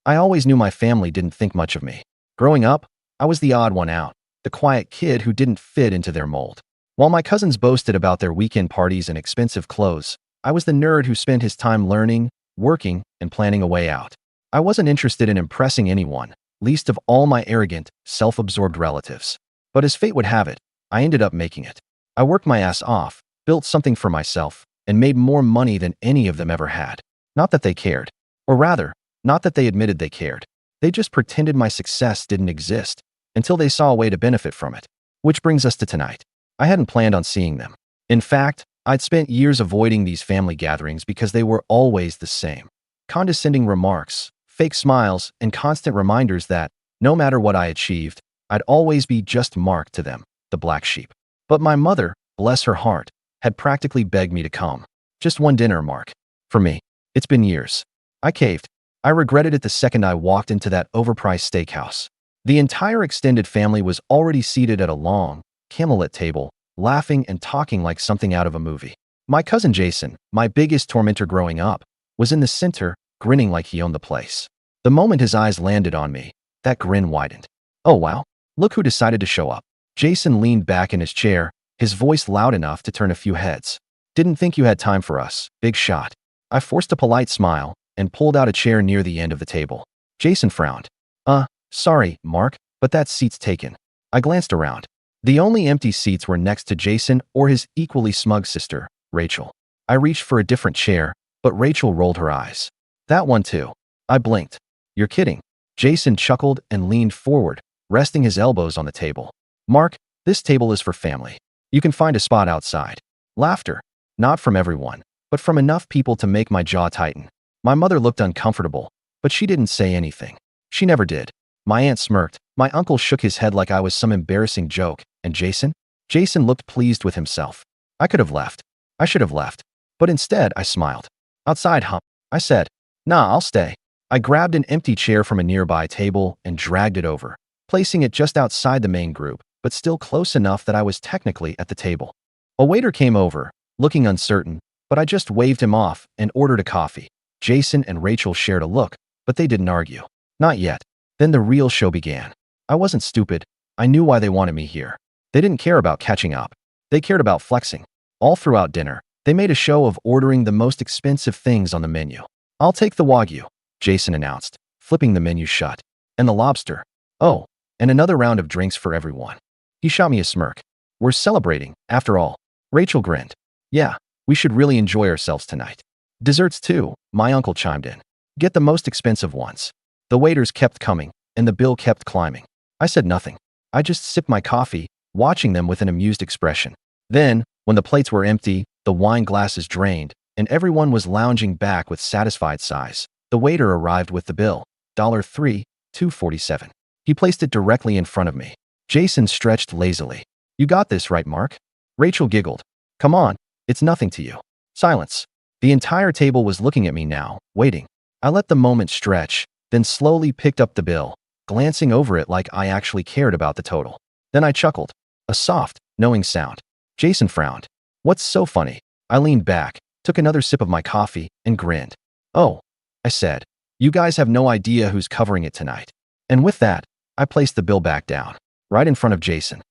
I always knew my family didn't think much of me. Growing up, I was the odd one out, the quiet kid who didn't fit into their mold. While my cousins boasted about their weekend parties and expensive clothes, I was the nerd who spent his time learning, working, and planning a way out. I wasn't interested in impressing anyone, least of all my arrogant, self-absorbed relatives. But as fate would have it, I ended up making it. I worked my ass off, built something for myself, and made more money than any of them ever had. Not that they cared. Or rather, not that they admitted they cared. They just pretended my success didn't exist until they saw a way to benefit from it. Which brings us to tonight. I hadn't planned on seeing them. In fact, I'd spent years avoiding these family gatherings because they were always the same. Condescending remarks, fake smiles, and constant reminders that, no matter what I achieved, I'd always be just Mark to them, the black sheep. But my mother, bless her heart, had practically begged me to come. Just one dinner, Mark. For me. It's been years. I caved. I regretted it the second I walked into that overpriced steakhouse. The entire extended family was already seated at a long, candlelit table, laughing and talking like something out of a movie. My cousin Jason, my biggest tormentor growing up, was in the center, grinning like he owned the place. The moment his eyes landed on me, that grin widened. Oh wow, look who decided to show up. Jason leaned back in his chair, his voice loud enough to turn a few heads. Didn't think you had time for us, big shot. I forced a polite smile and pulled out a chair near the end of the table. Jason frowned. Sorry, Mark, but that seat's taken. I glanced around. The only empty seats were next to Jason or his equally smug sister, Rachel. I reached for a different chair, but Rachel rolled her eyes. That one too. I blinked. You're kidding. Jason chuckled and leaned forward, resting his elbows on the table. Mark, this table is for family. You can find a spot outside. Laughter. Not from everyone, but from enough people to make my jaw tighten. My mother looked uncomfortable, but she didn't say anything. She never did. My aunt smirked. My uncle shook his head like I was some embarrassing joke. And Jason? Jason looked pleased with himself. I could have left. I should have left. But instead, I smiled. Outside, huh? I said, nah, I'll stay. I grabbed an empty chair from a nearby table and dragged it over, placing it just outside the main group, but still close enough that I was technically at the table. A waiter came over, looking uncertain, but I just waved him off and ordered a coffee. Jason and Rachel shared a look, but they didn't argue. Not yet. Then the real show began. I wasn't stupid. I knew why they wanted me here. They didn't care about catching up. They cared about flexing. All throughout dinner, they made a show of ordering the most expensive things on the menu. I'll take the Wagyu, Jason announced, flipping the menu shut. And the lobster. Oh, and another round of drinks for everyone. He shot me a smirk. We're celebrating, after all. Rachel grinned. Yeah, we should really enjoy ourselves tonight. Desserts too, my uncle chimed in. Get the most expensive ones. The waiters kept coming, and the bill kept climbing. I said nothing. I just sipped my coffee, watching them with an amused expression. Then, when the plates were empty, the wine glasses drained, and everyone was lounging back with satisfied sighs, the waiter arrived with the bill. $3, $2.47. He placed it directly in front of me. Jason stretched lazily. You got this right, Mark? Rachel giggled. Come on, it's nothing to you. Silence. The entire table was looking at me now, waiting. I let the moment stretch, then slowly picked up the bill, glancing over it like I actually cared about the total. Then I chuckled. A soft, knowing sound. Jason frowned. What's so funny? I leaned back, took another sip of my coffee, and grinned. Oh, I said. You guys have no idea who's covering it tonight. And with that, I placed the bill back down, right in front of Jason.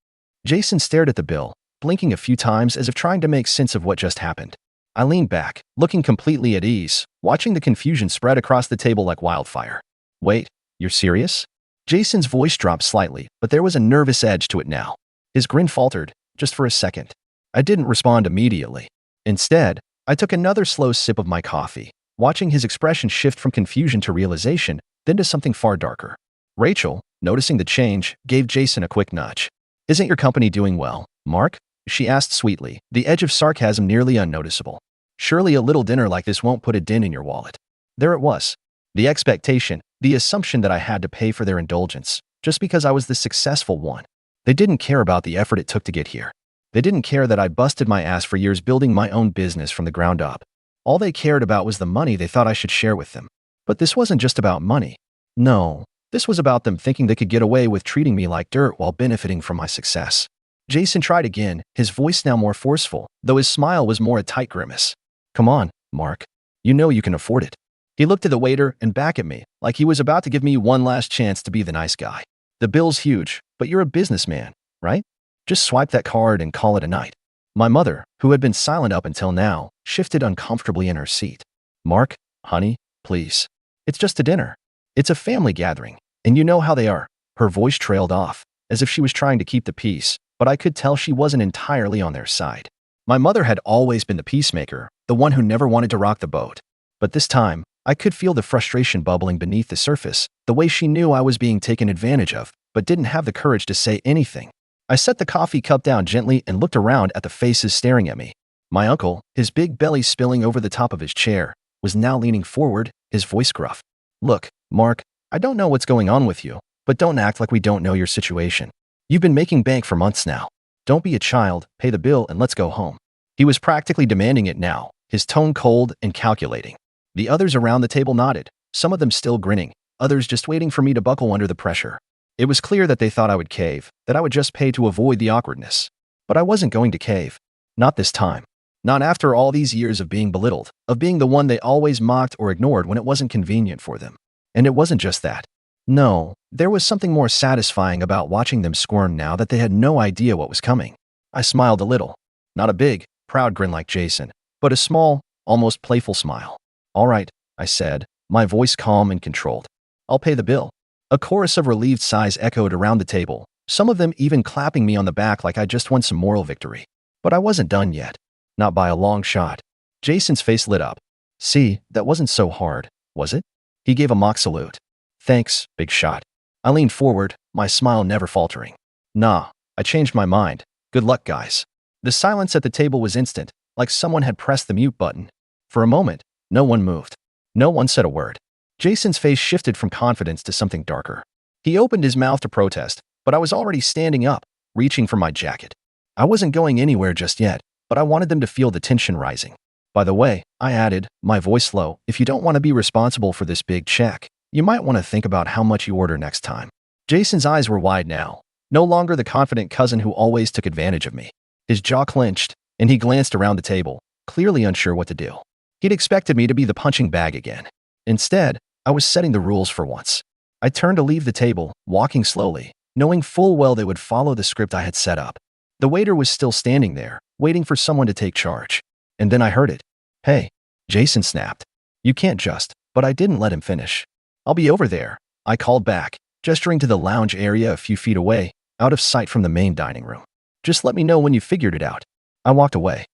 Jason stared at the bill, blinking a few times as if trying to make sense of what just happened. I leaned back, looking completely at ease, watching the confusion spread across the table like wildfire. Wait, you're serious? Jason's voice dropped slightly, but there was a nervous edge to it now. His grin faltered, just for a second. I didn't respond immediately. Instead, I took another slow sip of my coffee, watching his expression shift from confusion to realization, then to something far darker. Rachel, noticing the change, gave Jason a quick nudge. Isn't your company doing well, Mark? She asked sweetly, the edge of sarcasm nearly unnoticeable. Surely a little dinner like this won't put a dent in your wallet. There it was. The expectation, the assumption that I had to pay for their indulgence, just because I was the successful one. They didn't care about the effort it took to get here. They didn't care that I busted my ass for years building my own business from the ground up. All they cared about was the money they thought I should share with them. But this wasn't just about money. No, this was about them thinking they could get away with treating me like dirt while benefiting from my success. Jason tried again, his voice now more forceful, though his smile was more a tight grimace. Come on, Mark. You know you can afford it. He looked at the waiter and back at me, like he was about to give me one last chance to be the nice guy. The bill's huge, but you're a businessman, right? Just swipe that card and call it a night. My mother, who had been silent up until now, shifted uncomfortably in her seat. Mark, honey, please. It's just a dinner. It's a family gathering, and you know how they are. Her voice trailed off, as if she was trying to keep the peace, but I could tell she wasn't entirely on their side. My mother had always been the peacemaker, the one who never wanted to rock the boat. But this time, I could feel the frustration bubbling beneath the surface, the way she knew I was being taken advantage of, but didn't have the courage to say anything. I set the coffee cup down gently and looked around at the faces staring at me. My uncle, his big belly spilling over the top of his chair, was now leaning forward, his voice gruff. Look, Mark, I don't know what's going on with you, but don't act like we don't know your situation. You've been making bank for months now. Don't be a child, pay the bill and let's go home. He was practically demanding it now, his tone cold and calculating. The others around the table nodded, some of them still grinning, others just waiting for me to buckle under the pressure. It was clear that they thought I would cave, that I would just pay to avoid the awkwardness. But I wasn't going to cave. Not this time. Not after all these years of being belittled, of being the one they always mocked or ignored when it wasn't convenient for them. And it wasn't just that. No, there was something more satisfying about watching them squirm now that they had no idea what was coming. I smiled a little. Not a big, proud grin like Jason, but a small, almost playful smile. All right, I said, my voice calm and controlled. I'll pay the bill. A chorus of relieved sighs echoed around the table, some of them even clapping me on the back like I just won some moral victory. But I wasn't done yet. Not by a long shot. Jason's face lit up. See, that wasn't so hard, was it? He gave a mock salute. Thanks, big shot. I leaned forward, my smile never faltering. Nah, I changed my mind. Good luck, guys. The silence at the table was instant, like someone had pressed the mute button. For a moment, no one moved. No one said a word. Jason's face shifted from confidence to something darker. He opened his mouth to protest, but I was already standing up, reaching for my jacket. I wasn't going anywhere just yet, but I wanted them to feel the tension rising. By the way, I added, my voice low, if you don't want to be responsible for this big check, you might want to think about how much you order next time. Jason's eyes were wide now, no longer the confident cousin who always took advantage of me. His jaw clenched, and he glanced around the table, clearly unsure what to do. He'd expected me to be the punching bag again. Instead, I was setting the rules for once. I turned to leave the table, walking slowly, knowing full well they would follow the script I had set up. The waiter was still standing there, waiting for someone to take charge. And then I heard it. Hey, Jason snapped. You can't just, but I didn't let him finish. I'll be over there, I called back, gesturing to the lounge area a few feet away, out of sight from the main dining room. Just let me know when you figured it out. I walked away.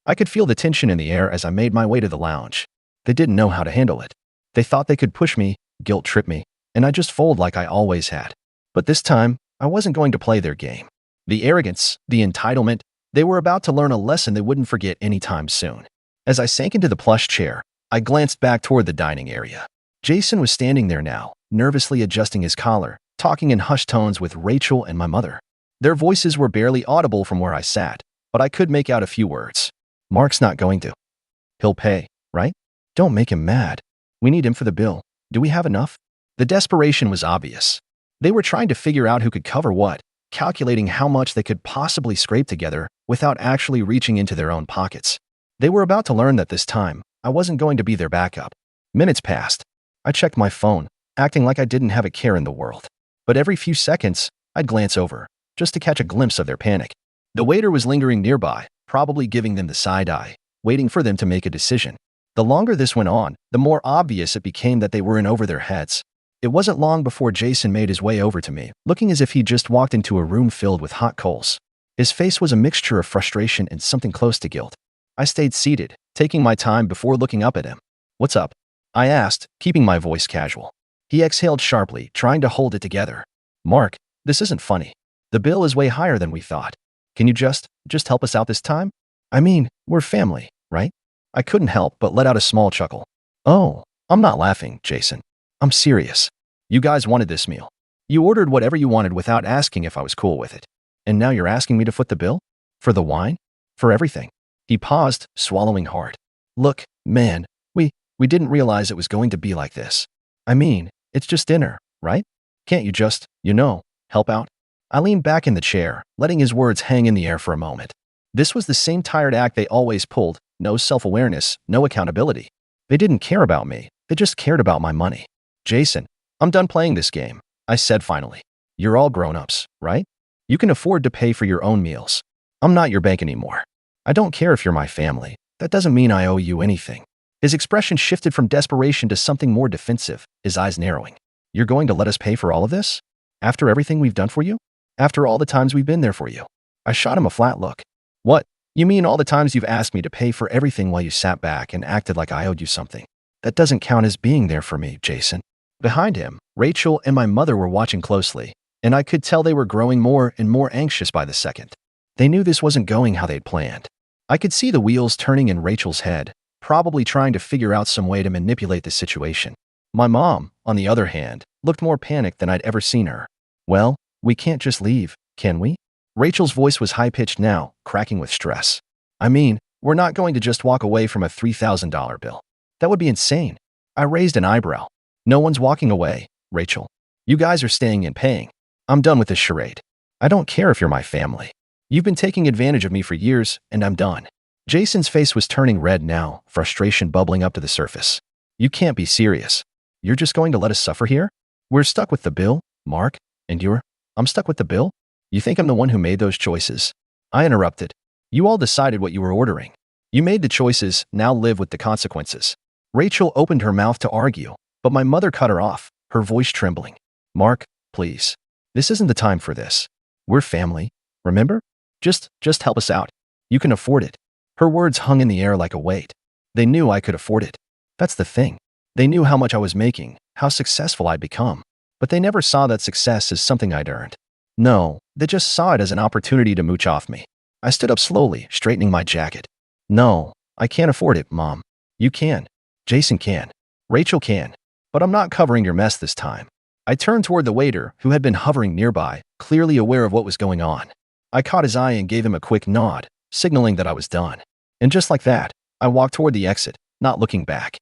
I could feel the tension in the air as I made my way to the lounge. They didn't know how to handle it. They thought they could push me, guilt-trip me, and I just fold like I always had. But this time, I wasn't going to play their game. The arrogance, the entitlement, they were about to learn a lesson they wouldn't forget anytime soon. As I sank into the plush chair, I glanced back toward the dining area. Jason was standing there now, nervously adjusting his collar, talking in hushed tones with Rachel and my mother. Their voices were barely audible from where I sat, but I could make out a few words. Mark's not going to. He'll pay, right? Don't make him mad. We need him for the bill. Do we have enough? The desperation was obvious. They were trying to figure out who could cover what, calculating how much they could possibly scrape together without actually reaching into their own pockets. They were about to learn that this time, I wasn't going to be their backup. Minutes passed. I checked my phone, acting like I didn't have a care in the world. But every few seconds, I'd glance over, just to catch a glimpse of their panic. The waiter was lingering nearby, probably giving them the side eye, waiting for them to make a decision. The longer this went on, the more obvious it became that they were in over their heads. It wasn't long before Jason made his way over to me, looking as if he'd just walked into a room filled with hot coals. His face was a mixture of frustration and something close to guilt. I stayed seated, taking my time before looking up at him. What's up? I asked, keeping my voice casual. He exhaled sharply, trying to hold it together. Mark, this isn't funny. The bill is way higher than we thought. Can you just help us out this time? I mean, we're family, right? I couldn't help but let out a small chuckle. Oh, I'm not laughing, Jason. I'm serious. You guys wanted this meal. You ordered whatever you wanted without asking if I was cool with it. And now you're asking me to foot the bill? For the wine? For everything? He paused, swallowing hard. Look, man, we didn't realize it was going to be like this. I mean, it's just dinner, right? Can't you just, help out? I leaned back in the chair, letting his words hang in the air for a moment. This was the same tired act they always pulled. No self-awareness, no accountability. They didn't care about me. They just cared about my money. Jason, I'm done playing this game, I said finally. You're all grown-ups, right? You can afford to pay for your own meals. I'm not your bank anymore. I don't care if you're my family. That doesn't mean I owe you anything. His expression shifted from desperation to something more defensive, his eyes narrowing. You're going to let us pay for all of this? After everything we've done for you? After all the times we've been there for you? I shot him a flat look. What? You mean all the times you've asked me to pay for everything while you sat back and acted like I owed you something? That doesn't count as being there for me, Jason. Behind him, Rachel and my mother were watching closely, and I could tell they were growing more and more anxious by the second. They knew this wasn't going how they'd planned. I could see the wheels turning in Rachel's head, probably trying to figure out some way to manipulate the situation. My mom, on the other hand, looked more panicked than I'd ever seen her. Well, we can't just leave, can we? Rachel's voice was high-pitched now, cracking with stress. I mean, we're not going to just walk away from a $3,000 bill. That would be insane. I raised an eyebrow. No one's walking away, Rachel. You guys are staying and paying. I'm done with this charade. I don't care if you're my family. You've been taking advantage of me for years, and I'm done. Jason's face was turning red now, frustration bubbling up to the surface. You can't be serious. You're just going to let us suffer here? We're stuck with the bill, Mark, and I'm stuck with the bill? You think I'm the one who made those choices? I interrupted. You all decided what you were ordering. You made the choices, now live with the consequences. Rachel opened her mouth to argue, but my mother cut her off, her voice trembling. Mark, please. This isn't the time for this. We're family, remember? Just help us out. You can afford it. Her words hung in the air like a weight. They knew I could afford it. That's the thing. They knew how much I was making, how successful I'd become. But they never saw that success as something I'd earned. No, they just saw it as an opportunity to mooch off me. I stood up slowly, straightening my jacket. No, I can't afford it, Mom. You can. Jason can. Rachel can. But I'm not covering your mess this time. I turned toward the waiter, who had been hovering nearby, clearly aware of what was going on. I caught his eye and gave him a quick nod, signaling that I was done. And just like that, I walked toward the exit, not looking back.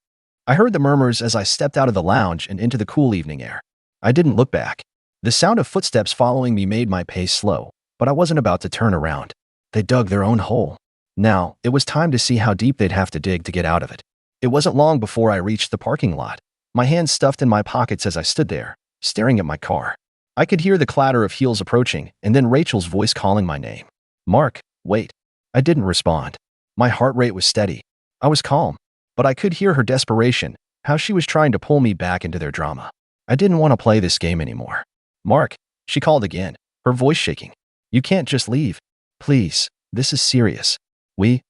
I heard the murmurs as I stepped out of the lounge and into the cool evening air. I didn't look back. The sound of footsteps following me made my pace slow, but I wasn't about to turn around. They dug their own hole. Now, it was time to see how deep they'd have to dig to get out of it. It wasn't long before I reached the parking lot, my hands stuffed in my pockets as I stood there, staring at my car. I could hear the clatter of heels approaching and then Rachel's voice calling my name. Mark, wait. I didn't respond. My heart rate was steady. I was calm, but I could hear her desperation, how she was trying to pull me back into their drama. I didn't want to play this game anymore. Mark, she called again, her voice shaking. You can't just leave. Please, this is serious.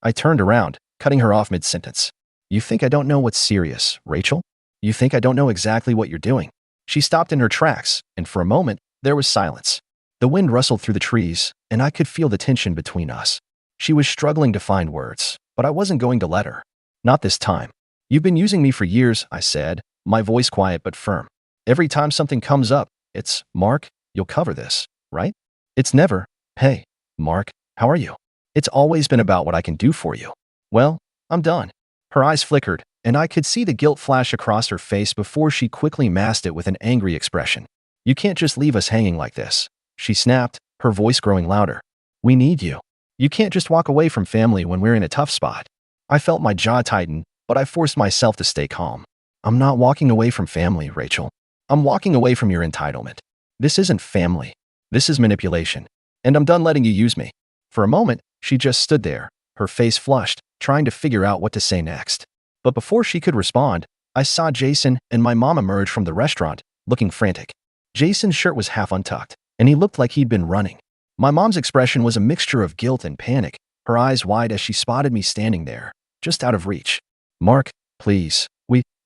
I turned around, cutting her off mid-sentence. You think I don't know what's serious, Rachel? You think I don't know exactly what you're doing? She stopped in her tracks, and for a moment, there was silence. The wind rustled through the trees, and I could feel the tension between us. She was struggling to find words, but I wasn't going to let her. Not this time. You've been using me for years, I said, my voice quiet but firm. Every time something comes up, it's, Mark, you'll cover this, right? It's never, hey, Mark, how are you? It's always been about what I can do for you. Well, I'm done. Her eyes flickered, and I could see the guilt flash across her face before she quickly masked it with an angry expression. You can't just leave us hanging like this. She snapped, her voice growing louder. We need you. You can't just walk away from family when we're in a tough spot. I felt my jaw tighten, but I forced myself to stay calm. I'm not walking away from family, Rachel. I'm walking away from your entitlement. This isn't family. This is manipulation. And I'm done letting you use me. For a moment, she just stood there, her face flushed, trying to figure out what to say next. But before she could respond, I saw Jason and my mom emerge from the restaurant, looking frantic. Jason's shirt was half untucked, and he looked like he'd been running. My mom's expression was a mixture of guilt and panic, her eyes wide as she spotted me standing there, just out of reach. Mark, please,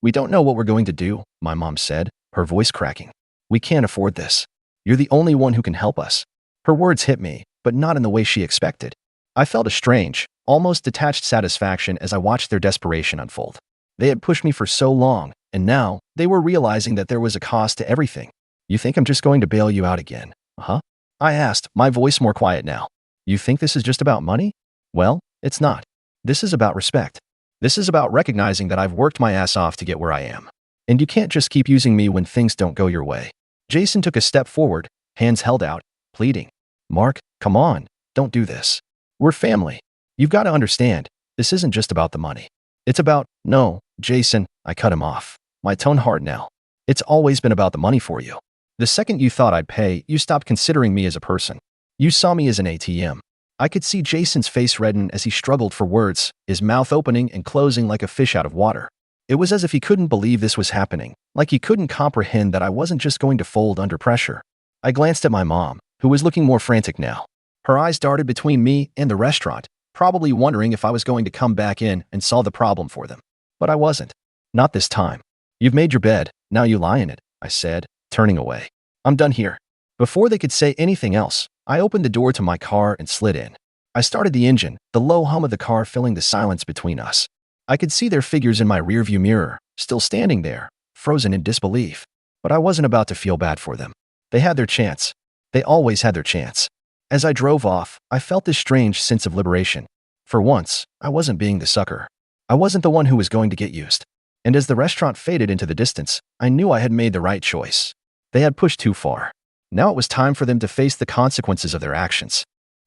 we don't know what we're going to do, my mom said, her voice cracking. We can't afford this. You're the only one who can help us. Her words hit me, but not in the way she expected. I felt a strange, almost detached satisfaction as I watched their desperation unfold. They had pushed me for so long, and now they were realizing that there was a cost to everything. You think I'm just going to bail you out again, huh? I asked, my voice more quiet now. You think this is just about money? Well, it's not. This is about respect. This is about recognizing that I've worked my ass off to get where I am. And you can't just keep using me when things don't go your way. Jason took a step forward, hands held out, pleading. Mark, come on, don't do this. We're family. You've got to understand, this isn't just about the money. It's about, no, Jason, I cut him off. my tone hard now. It's always been about the money for you. The second you thought I'd pay, you stopped considering me as a person. You saw me as an ATM. I could see Jason's face redden as he struggled for words, his mouth opening and closing like a fish out of water. It was as if he couldn't believe this was happening, like he couldn't comprehend that I wasn't just going to fold under pressure. I glanced at my mom, who was looking more frantic now. Her eyes darted between me and the restaurant, probably wondering if I was going to come back in and solve the problem for them. But I wasn't. Not this time. You've made your bed, now you lie in it, I said, turning away. I'm done here. Before they could say anything else, I opened the door to my car and slid in. I started the engine, the low hum of the car filling the silence between us. I could see their figures in my rearview mirror, still standing there, frozen in disbelief. But I wasn't about to feel bad for them. They had their chance. They always had their chance. As I drove off, I felt this strange sense of liberation. For once, I wasn't being the sucker. I wasn't the one who was going to get used. And as the restaurant faded into the distance, I knew I had made the right choice. They had pushed too far. Now it was time for them to face the consequences of their actions.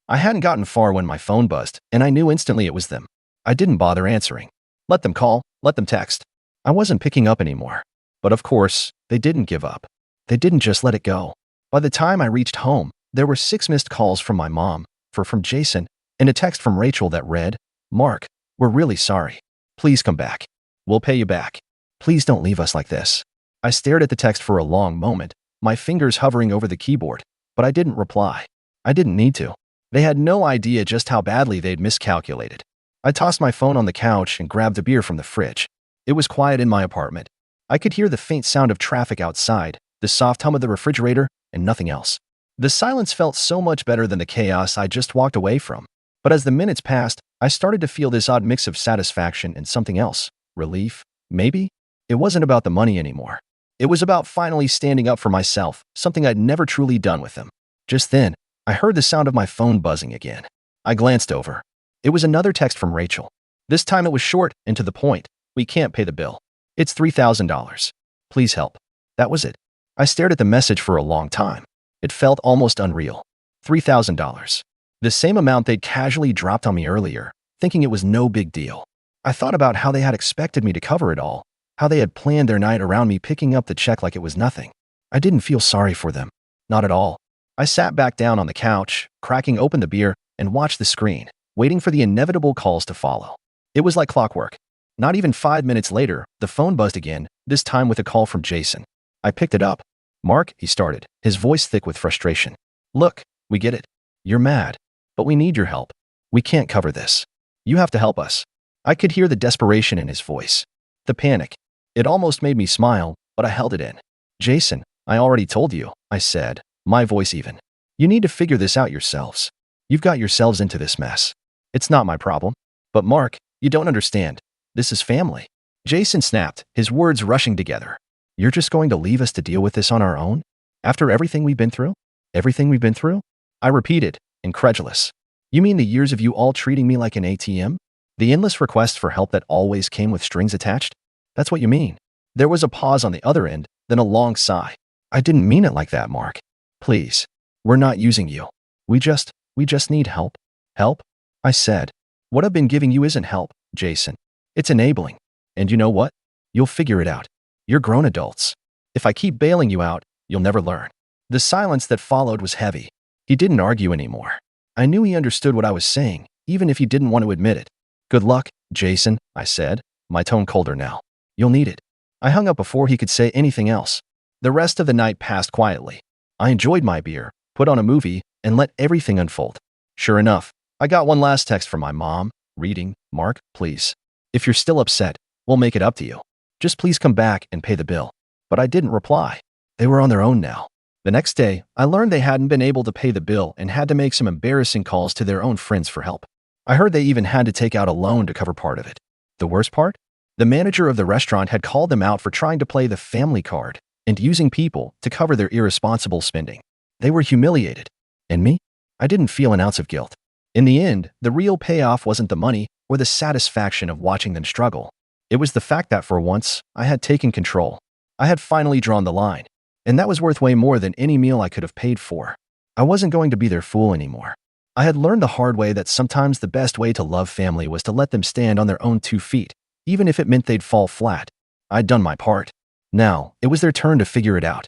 I hadn't gotten far when my phone buzzed, and I knew instantly it was them. I didn't bother answering. Let them call, let them text. I wasn't picking up anymore. But of course, they didn't give up. They didn't just let it go. By the time I reached home, there were 6 missed calls from my mom, from Jason, and a text from Rachel that read, "Mark, we're really sorry. Please come back. We'll pay you back. Please don't leave us like this." I stared at the text for a long moment, my fingers hovering over the keyboard, but I didn't reply. I didn't need to. They had no idea just how badly they'd miscalculated. I tossed my phone on the couch and grabbed a beer from the fridge. It was quiet in my apartment. I could hear the faint sound of traffic outside, the soft hum of the refrigerator, and nothing else. The silence felt so much better than the chaos I just walked away from. But as the minutes passed, I started to feel this odd mix of satisfaction and something else. Relief, maybe? It wasn't about the money anymore. It was about finally standing up for myself, something I'd never truly done with them. Just then, I heard the sound of my phone buzzing again. I glanced over. It was another text from Rachel. This time it was short and to the point. "We can't pay the bill. It's $3,000. Please help." That was it. I stared at the message for a long time. It felt almost unreal. $3,000. The same amount they'd casually dropped on me earlier, thinking it was no big deal. I thought about how they had expected me to cover it all, how they had planned their night around me picking up the check like it was nothing. I didn't feel sorry for them. Not at all. I sat back down on the couch, cracking open the beer, and watched the screen, waiting for the inevitable calls to follow. It was like clockwork. Not even 5 minutes later, the phone buzzed again, this time with a call from Jason. I picked it up. "Mark," he started, his voice thick with frustration. "Look, we get it. You're mad. But we need your help. We can't cover this. You have to help us." I could hear the desperation in his voice. The panic. It almost made me smile, but I held it in. "Jason, I already told you," I said, my voice even. "You need to figure this out yourselves. You've got yourselves into this mess. It's not my problem." "But Mark, you don't understand. This is family." Jason snapped, his words rushing together. "You're just going to leave us to deal with this on our own? After everything we've been through? Everything we've been through?" I repeated, incredulous. "You mean the years of you all treating me like an ATM? The endless requests for help that always came with strings attached? That's what you mean?" There was a pause on the other end, then a long sigh. "I didn't mean it like that, Mark. Please. We're not using you. We just need help." "Help?" I said. "What I've been giving you isn't help, Jason. It's enabling. And you know what? You'll figure it out. You're grown adults. If I keep bailing you out, you'll never learn." The silence that followed was heavy. He didn't argue anymore. I knew he understood what I was saying, even if he didn't want to admit it. "Good luck, Jason," I said, my tone colder now. "You'll need it." I hung up before he could say anything else. The rest of the night passed quietly. I enjoyed my beer, put on a movie, and let everything unfold. Sure enough, I got one last text from my mom, reading, "Mark, please. If you're still upset, we'll make it up to you. Just please come back and pay the bill." But I didn't reply. They were on their own now. The next day, I learned they hadn't been able to pay the bill and had to make some embarrassing calls to their own friends for help. I heard they even had to take out a loan to cover part of it. The worst part? The manager of the restaurant had called them out for trying to play the family card and using people to cover their irresponsible spending. They were humiliated. And me? I didn't feel an ounce of guilt. In the end, the real payoff wasn't the money or the satisfaction of watching them struggle. It was the fact that for once, I had taken control. I had finally drawn the line. And that was worth way more than any meal I could have paid for. I wasn't going to be their fool anymore. I had learned the hard way that sometimes the best way to love family was to let them stand on their own 2 feet, even if it meant they'd fall flat. I'd done my part. Now, it was their turn to figure it out.